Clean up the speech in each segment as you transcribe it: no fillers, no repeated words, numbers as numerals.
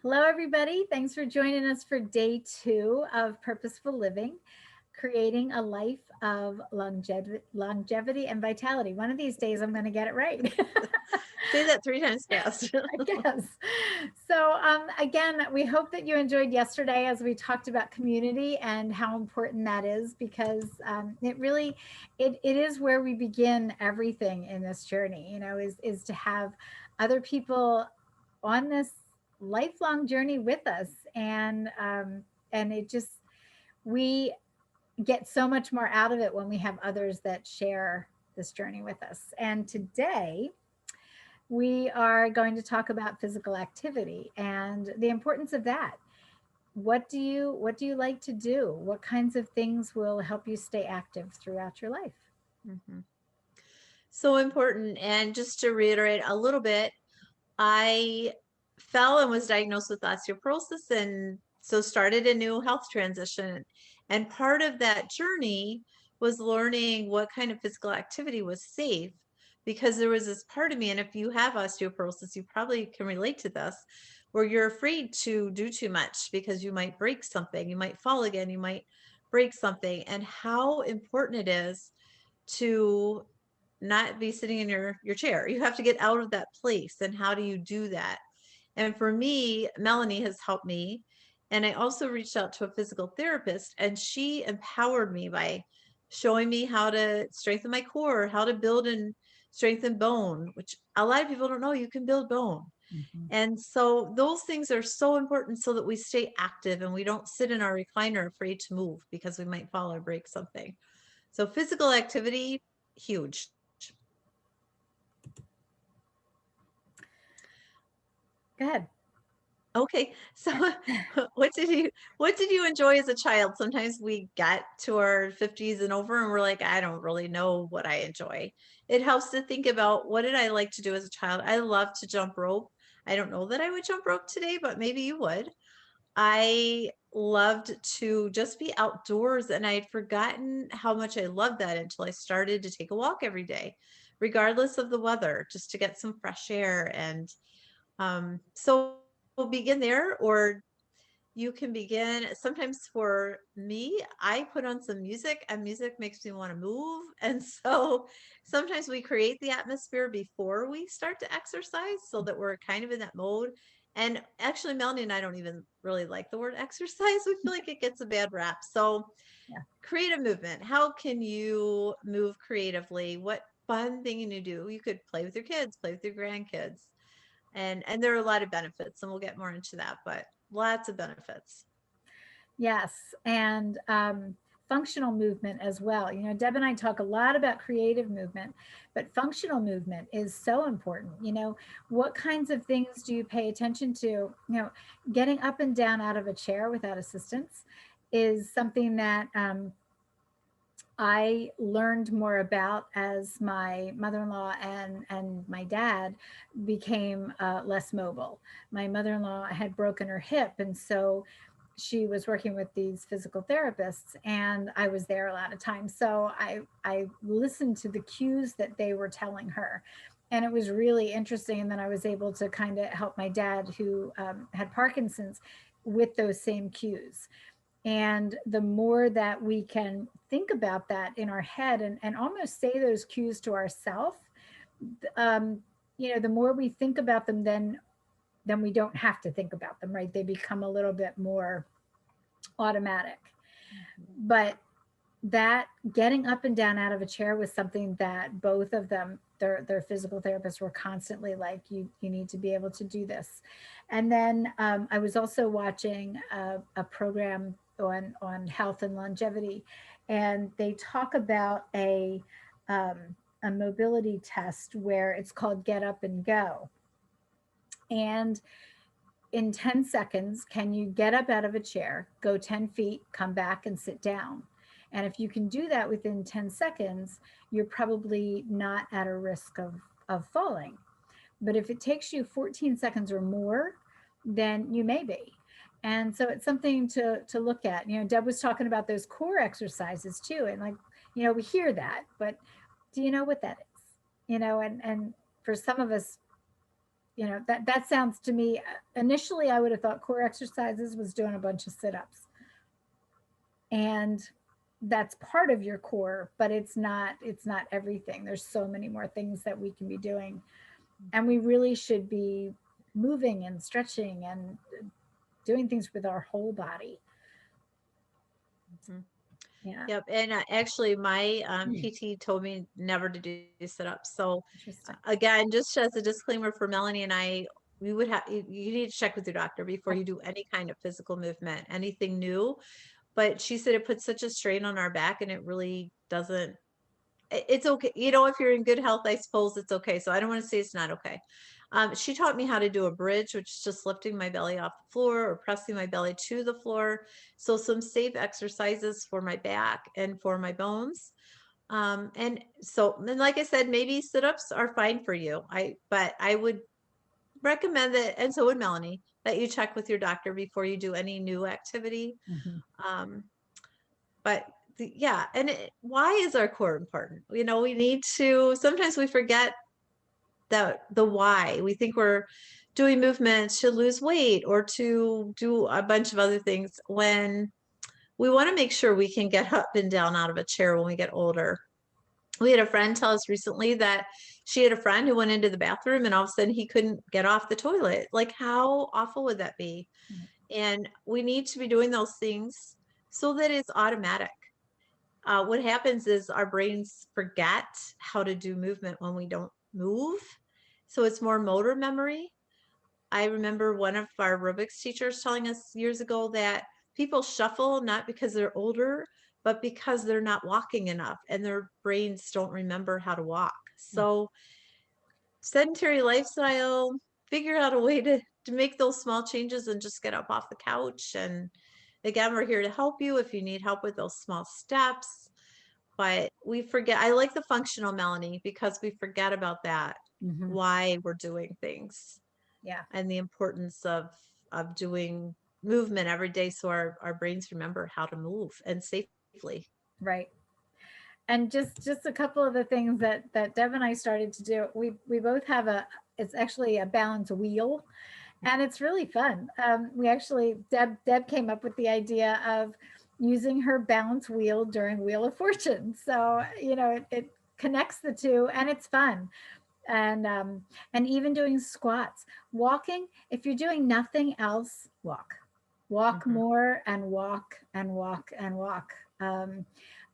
Hello, everybody. Thanks for joining us for day 2 of Purposeful Living, creating a life of longevity and vitality. One of these days, I'm going to get it right. Say that 3 times fast. I guess. So, again, we hope that you enjoyed yesterday as we talked about community and how important that is because it really, it is where we begin everything in this journey. Is to have other people on this lifelong journey with us, and it just we get so much more out of it when we have others that share this journey with us. And today we are going to talk about physical activity and the importance of that. What do you like to do? What kinds of things will help you stay active throughout your life? Mhm. So important. And just to reiterate a little bit, I fell and was diagnosed with osteoporosis and so started a new health transition. And part of that journey was learning what kind of physical activity was safe because there was this part of me, and if you have osteoporosis, you probably can relate to this, where you're afraid to do too much because you might break something, you might fall again, you might break something, and how important it is to not be sitting in your chair. You have to get out of that place. And how do you do that? And for me, Melanie has helped me. And I also reached out to a physical therapist, and she empowered me by showing me how to strengthen my core, how to build and strengthen bone, which a lot of people don't know you can build bone. Mhm. And so those things are so important so that we stay active and we don't sit in our recliner afraid to move because we might fall or break something. So physical activity, huge. Go ahead. Okay. So what did you enjoy as a child? Sometimes we get to our 50s and over and we're like, I don't really know what I enjoy. It helps to think about what did I like to do as a child? I love to jump rope. I don't know that I would jump rope today, but maybe you would. I loved to just be outdoors, and I had forgotten how much I loved that until I started to take a walk every day, regardless of the weather, just to get some fresh air. And so we'll begin there, or you can begin. Sometimes for me, I put on some music, and music makes me want to move. And so sometimes we create the atmosphere before we start to exercise so that we're kind of in that mode. And actually, Melanie and I don't even really like the word exercise. We feel like it gets a bad rap. So, Yeah. creative movement. How can you move creatively? What fun thing can you do? You could play with your kids, play with your grandkids, and there are a lot of benefits, and we'll get more into that, but lots of benefits. Yes, and functional movement as well. Deb and I talk a lot about creative movement, but functional movement is so important. What kinds of things do you pay attention to? Getting up and down out of a chair without assistance is something that I learned more about as my mother-in-law and my dad became less mobile. My mother-in-law had broken her hip, and so she was working with these physical therapists, and I was there a lot of times. So I listened to the cues that they were telling her, and it was really interesting. And then I was able to kind of help my dad, who had Parkinson's, with those same cues. And the more that we can think about that in our head and almost say those cues to ourselves, um, the more we think about them, then we don't have to think about them, right? They become a little bit more automatic. Mhm. But that getting up and down out of a chair was something that both of them, their physical therapists, were constantly like, you need to be able to do this. And then I was also watching a program on health and longevity, and they talk about um, a mobility test where it's called Get Up and Go. And in 10 seconds, can you get up out of a chair, go 10 feet, come back and sit down? And if you can do that within 10 seconds, you're probably not at a risk of falling. But if it takes you 14 seconds or more, then you may be. And so it's something to look at. Deb was talking about those core exercises too. And like, we hear that, but do you know what that is? And for some of us, you know, that sounds to me, initially I would have thought core exercises was doing a bunch of sit-ups. And that's part of your core, but it's not everything. There's so many more things that we can be doing. And we really should be moving and stretching and doing things with our whole body. Mhm. Yeah. Yep. And actually, my PT told me never to do sit-ups. So Interesting. again, just as a disclaimer for Melanie and I, we would have you need to check with your doctor before you do any kind of physical movement, anything new. But she said it puts such a strain on our back, and it really doesn't. It's okay, you know, if you're in good health, I suppose it's okay. So I don't want to say it's not okay. She taught me how to do a bridge, which is just lifting my belly off the floor or pressing my belly to the floor. So some safe exercises for my back and for my bones. And so, and like I said, maybe sit-ups are fine for you. But I would recommend that, and so would Melanie, that you check with your doctor before you do any new activity. Mhm. Um, but yeah, and why is our core important? You know, we need to, sometimes we forget that the why. We think we're doing movements to lose weight or to do a bunch of other things when we want to make sure we can get up and down out of a chair when we get older. We had a friend tell us recently that she had a friend who went into the bathroom and all of a sudden he couldn't get off the toilet. Like, how awful would that be? Right. And we need to be doing those things so that it's automatic. What happens is our brains forget how to do movement when we don't move. So it's more motor memory. I remember one of our aerobics teachers telling us years ago that people shuffle not because they're older, but because they're not walking enough and their brains don't remember how to walk. So sedentary lifestyle, figure out a way to make those small changes and just get up off the couch. And again, we're here to help you if you need help with those small steps. But we forget, I like the functional, Melanie, because we forget about that, Mhm. why we're doing things Yeah. and the importance of doing movement every day so our brains remember how to move and safely. Right. And just a couple of the things that Deb and I started to do. We both have a, it's actually a balance wheel, and it's really fun. We actually, Deb came up with the idea of using her balance wheel during Wheel of Fortune. So you know, it connects the two, and it's fun. And even doing squats, walking. If you're doing nothing else, walk Mhm. more and walk and walk and walk.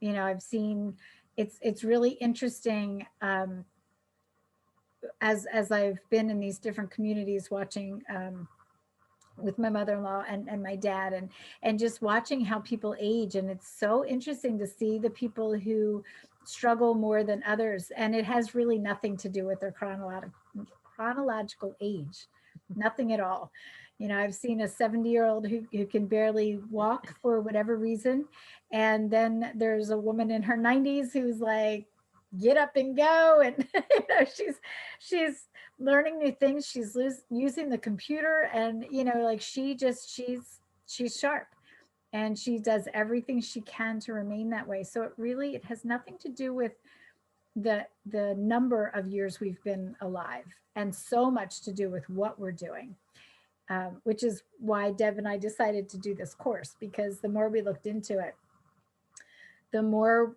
You know, I've seen, it's really interesting, as I've been in these different communities watching, with my mother-in-law and my dad, and just watching how people age. And it's so interesting to see the people who struggle more than others. And it has really nothing to do with their chronological age, nothing at all. You know, I've seen a 70-year-old who can barely walk for whatever reason. And then there's a woman in her 90s who's like, get up and go. And you know, she's learning new things. She's using the computer, and you know, like she's sharp, and she does everything she can to remain that way. So it has nothing to do with the number of years we've been alive, and so much to do with what we're doing. Which is why Deb and I decided to do this course, because the more we looked into it, the more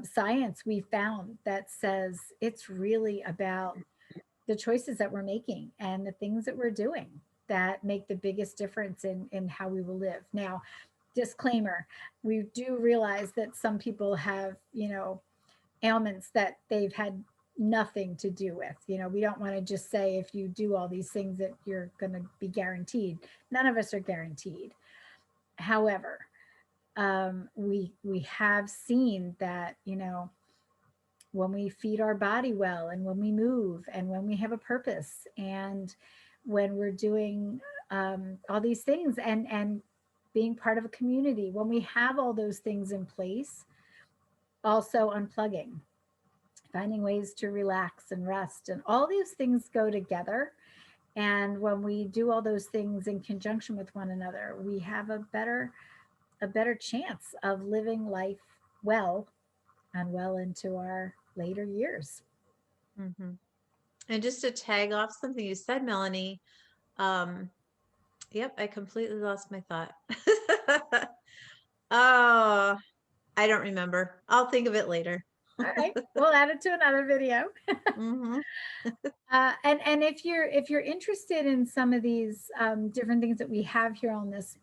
science we found that says it's really about the choices that we're making and the things that we're doing that make the biggest difference in how we will live. Now, disclaimer, we do realize that some people have, you know, ailments that they've had nothing to do with. You know, we don't want to just say if you do all these things that you're going to be guaranteed. None of us are guaranteed. However, we have seen that, you know, when we feed our body well, and when we move, and when we have a purpose, and when we're doing, all these things, and being part of a community, when we have all those things in place, also unplugging, finding ways to relax and rest, and all these things go together. And when we do all those things in conjunction with one another, we have a better chance of living life well, and well into our later years. Mhm. And just to tag off something you said, Melanie, yep, I completely lost my thought. Oh, I don't remember. I'll think of it later. All right, we'll add it to another video. Mhm. And if you're interested in some of these different things that we have here on this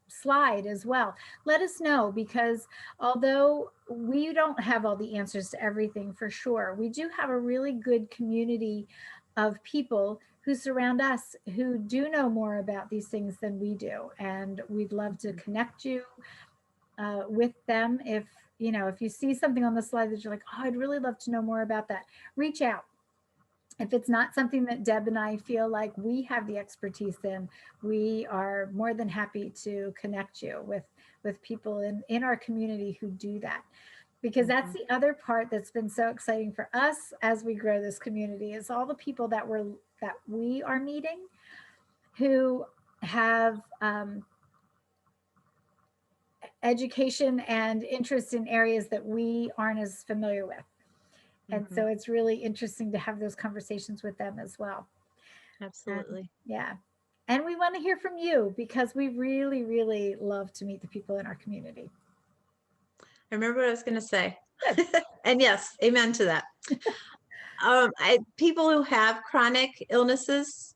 slide as well, let us know, because although we don't have all the answers to everything for sure, we do have a really good community of people who surround us who do know more about these things than we do, and we'd love to connect you with them. If you know, if you see something on the slide that you're like, oh, I'd really love to know more about that, reach out. If it's not something that Deb and I feel like we have the expertise in, we are more than happy to connect you with people in our community who do that. Because that's the other part that's been so exciting for us as we grow this community, is all the people that we are meeting who have education and interest in areas that we aren't as familiar with. And so it's really interesting to have those conversations with them as well. Absolutely. Yeah. And we want to hear from you, because we really, really love to meet the people in our community. I remember what I was going to say. Good. And yes, amen to that. People who have chronic illnesses,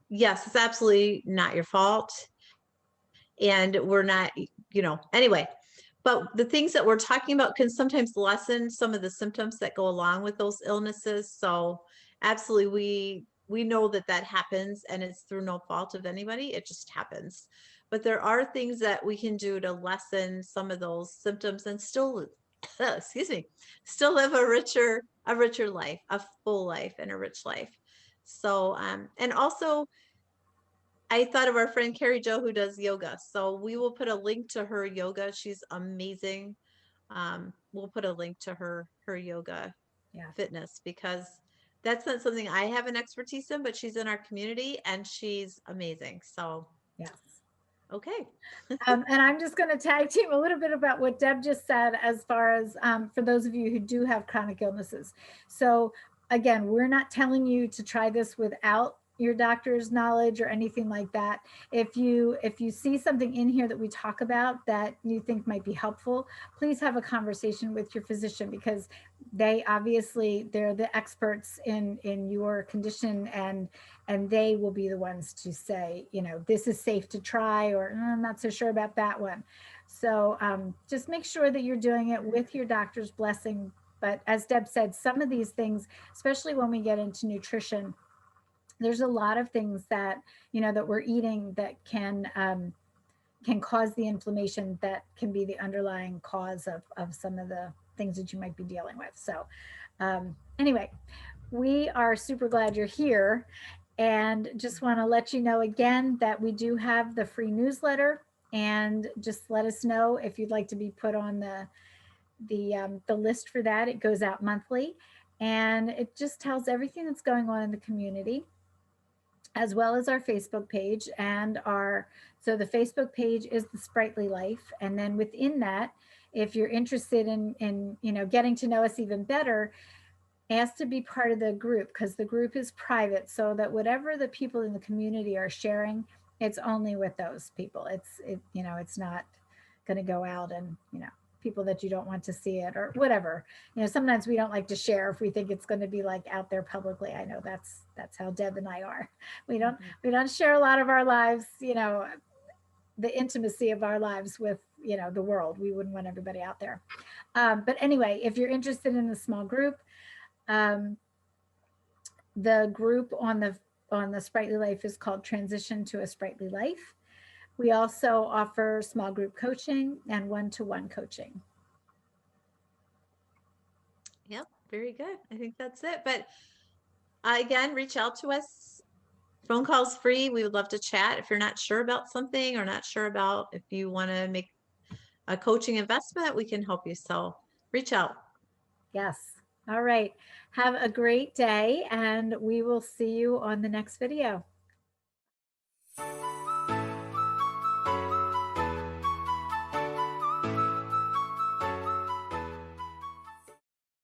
yes, it's absolutely not your fault. And we're not, anyway, but the things that we're talking about can sometimes lessen some of the symptoms that go along with those illnesses. So absolutely, we know that that happens, and it's through no fault of anybody. It just happens. But there are things that we can do to lessen some of those symptoms and still, excuse me, still live a richer life, a full life and a rich life. So, and also, I thought of our friend Carrie Jo, who does yoga. So we will put a link to her yoga. She's amazing. We'll put a link to her yoga fitness, because that's not something I have an expertise in, but she's in our community and she's amazing. So yes. Okay. And I'm just going to tag team a little bit about what Deb just said, as far as for those of you who do have chronic illnesses. So again, we're not telling you to try this without your doctor's knowledge or anything like that. If you see something in here that we talk about that you think might be helpful, please have a conversation with your physician, because they're the experts in your condition, and they will be the ones to say, this is safe to try, or I'm not so sure about that one. So just make sure that you're doing it with your doctor's blessing. But as Deb said, some of these things, especially when we get into nutrition, there's a lot of things that that we're eating that can cause the inflammation, that can be the underlying cause of some of the things that you might be dealing with. So anyway, we are super glad you're here, and just want to let you know again that we do have the free newsletter, and just let us know if you'd like to be put on the list for that. It goes out monthly, and it just tells everything that's going on in the community, as well as our Facebook page. So the Facebook page is the Sprightly Life. And then within that, if you're interested in getting to know us even better, ask to be part of the group, because the group is private, so that whatever the people in the community are sharing, it's only with those people. It's not going to go out and, people that you don't want to see it or whatever. Sometimes we don't like to share if we think it's going to be like out there publicly. I know that's how Deb and I are. We don't share a lot of our lives, the intimacy of our lives with, the world. We wouldn't want everybody out there. But anyway, if you're interested in a small group, the group on the Sprightly Life is called Transition to a Sprightly Life. We also offer small group coaching and one-to-one coaching. Yep, very good. I think that's it. But again, reach out to us. Phone call's free. We would love to chat. If you're not sure about something, or not sure about if you want to make a coaching investment, we can help you. So reach out. Yes. All right. Have a great day, and we will see you on the next video.